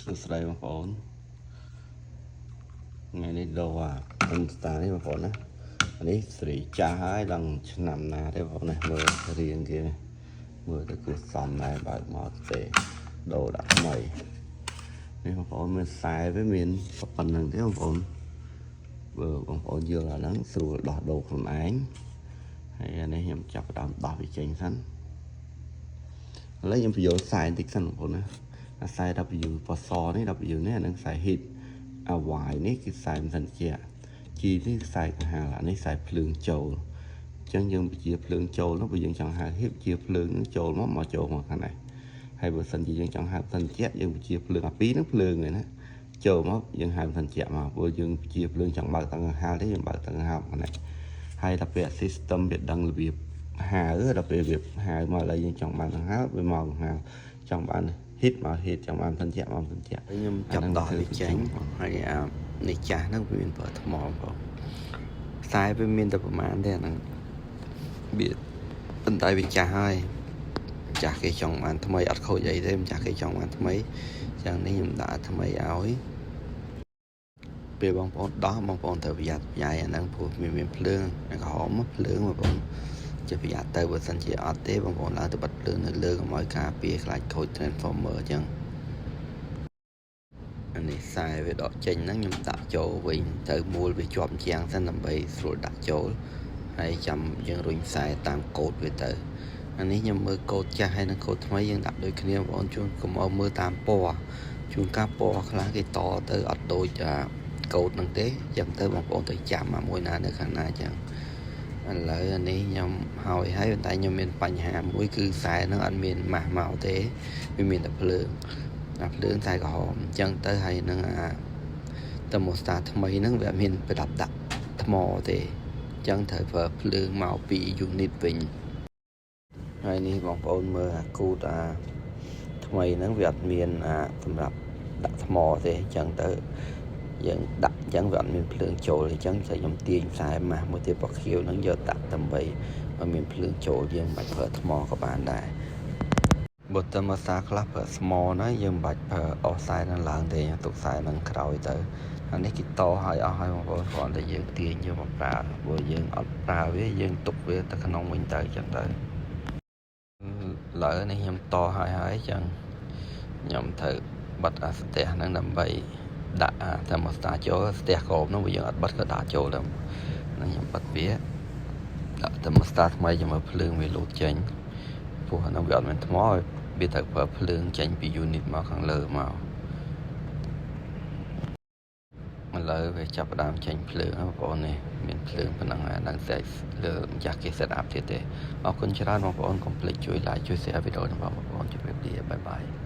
Sửa đây mà phone ngày nay đồ Insta này mà phone á anh ấy sửa trả hai lần nằm na đây phone này mưa riêng kia này mưa tới cứ xóm này bà mọt về đồ đặt mày nên mà phone mình xài với mình có phần lần thế mà phone vừa còn phone vừa là nắng sửa đỏ đồของឯងហើយនេះខ្ញុំចាប់ផ្ដើមដោះវាចេញសិនឥឡូវខ្ញុំបញ្យល់ខ្សែបន្តិចសិនបងប្អូនណាខ្សែ W ពណ៌សនេះ W នេះអានឹងខ្សែ heat Y នេះគឺខ្សែមិនសិនជា G នេះខ្សែកង្ហាលអានេះខ្សែភ្លើងចូលអញ្ចឹងយើងបញ្ជាភ្លើងចូលនោះបើយើងចង់ហៅ heat ជាភ្លើងនឹងចូលមកចូលមកខាងនេះហើយបើសិនជាយើងចង់ហៅសិនជាយើងបញ្ជាភ្លើងអាពីរហ្នឹងភ្លើងហ្នឹងណាចូលមកយើងហៅសិនជាមកព្រោះយើងបញ្ជាភ្លើងចង់បើកតឹងកង្ហាលទេយើងបើកតឹងកង្ហាលខាងនេះហើយដល់ពេល system វាដឹងរបៀបហៅដល់ពេលវាហៅមកឥឡូវយើងចង់បានកង្ហាលវាមកកង្ហាលចង់បាន hit មក hit ចង់បានសិនជាមកសិនជាខ្ញុំចាប់ដោះវាចេញហើយនេះចាស់ហ្នឹងវាមានប្រើថ្មបងខ្សែវាមានតែប្រហែលទេអាហ្នឹងវាប៉ុន្តែវាចាស់ហើយចាស់គេចង់បានថ្មីអត់ខូចអីទេមិនចាស់គេចង់បានថ្មីអញ្ចឹងនេះខ្ញុំដាក់ថ្មីឲ្យពេលបងប្អូនដោះបងប្អូនត្រូវប្រយ័ត្នប្រយែងអាហ្នឹងព្រោះវាមានភ្លើងក្រហមភ្លើងបងប្អូនជាប្រយ័ត្នទៅបើសិនជាអត់ទេបងប្អូនឡើងទៅបិទភ្លើងនៅលើកុំឲ្យការពារខ្លាចខូច transformer អញ្ចឹងអានេះខ្សែវាដកចេញហ្នឹងខ្ញុំដាក់ចូលវិញទៅមូលវាជាប់ជាងសិនដើម្បីស្រួលដាក់ចូលហើយចាំយើងរុញខ្សែតាមកូដវាទៅអានេះខ្ញុំមើលកូដចាស់ហើយនិងកូដថ្មីយើងដាក់ដូចគ្នាបងប្អូនជួនកុំឲ្យមើលតាមពណ៌ជួនកាលពណ៌ខ្លះគេតទៅអត់ដូចកូដហ្នឹងទេអញ្ចឹងទៅបងប្អូនទៅចាំមួយណានៅខាងណាអញ្ចឹងឥឡូវអានេះខ្ញុំហើយប៉ុន្តែខ្ញុំមានបញ្ហាមួយគឺខ្សែហ្នឹងអត់មានម៉ាស់មកទេវាមានតែភ្លើងភ្លើងខ្សែក្រហមអញ្ចឹងទៅហើយនឹងតឺម៉ូស្តាថ្មីហ្នឹងវាមានប្រដាប់ដាក់ថ្មទេអញ្ចឹងត្រូវប្រើភ្លើងមកពី unit វិញហើយនេះបងប្អូនមើលអាគូតថ្មីហ្នឹងវាអត់មានសម្រាប់ដាក់ថ្មទេអញ្ចឹងទៅយើងដាក់អញ្ចឹងវាអត់មានភ្លើងចូលអញ្ចឹងខ្ញុំទាញខ្សែម៉ាស់មួយទៀតពណ៌ខៀវហ្នឹងយកដាក់ដើម្បីឲ្យមានភ្លើងចូលយើងមិនបាច់ប្រើថ្មក៏បានដែរបើតើមកសាខ្លះប្រើស្មោណាយើងមិនបាច់ប្រើអស់ខ្សែហ្នឹងឡើងទេទុកខ្សែហ្នឹងក្រោយទៅអានេះគេតឲ្យអស់ហើយបងប្អូនគ្រាន់តែយើងទាញយកមកប្រើព្រោះយើងអត់ប្រើវាយើងទុកវាទៅក្នុងវិញទៅអញ្ចឹងទៅឡើយនេះខ្ញុំតឲ្យហើយអញ្ចឹងខ្ញុំត្រូវបិទស្ទះហ្នឹងដើម្បីដាក់តែមកស្តាចូលស្ទះក្រោមនោះវាយើងអត់បិទក៏ដាក់ចូលដែរហ្នឹងខ្ញុំបិទវាដាក់តែមកស្តាថ្មីជាមួយភ្លើងវាលូតចេញព្រោះអានោះវាអត់មានថ្មវាត្រូវប្រើភ្លើងចេញពី unit មកខាងលើមកឥឡូវវាចាប់ផ្ដើមចេញភ្លើងបងប្អូននេះមានភ្លើងប៉ុណ្ណឹងហើយដល់តែលើម្ចាស់គេ set up ទៀតទេអរគុណច្រើនបងប្អូនកុំភ្លេចជួយ like ជួយ share វីដេអូនេះបងប្អូនជម្រាបលាបាយបាយ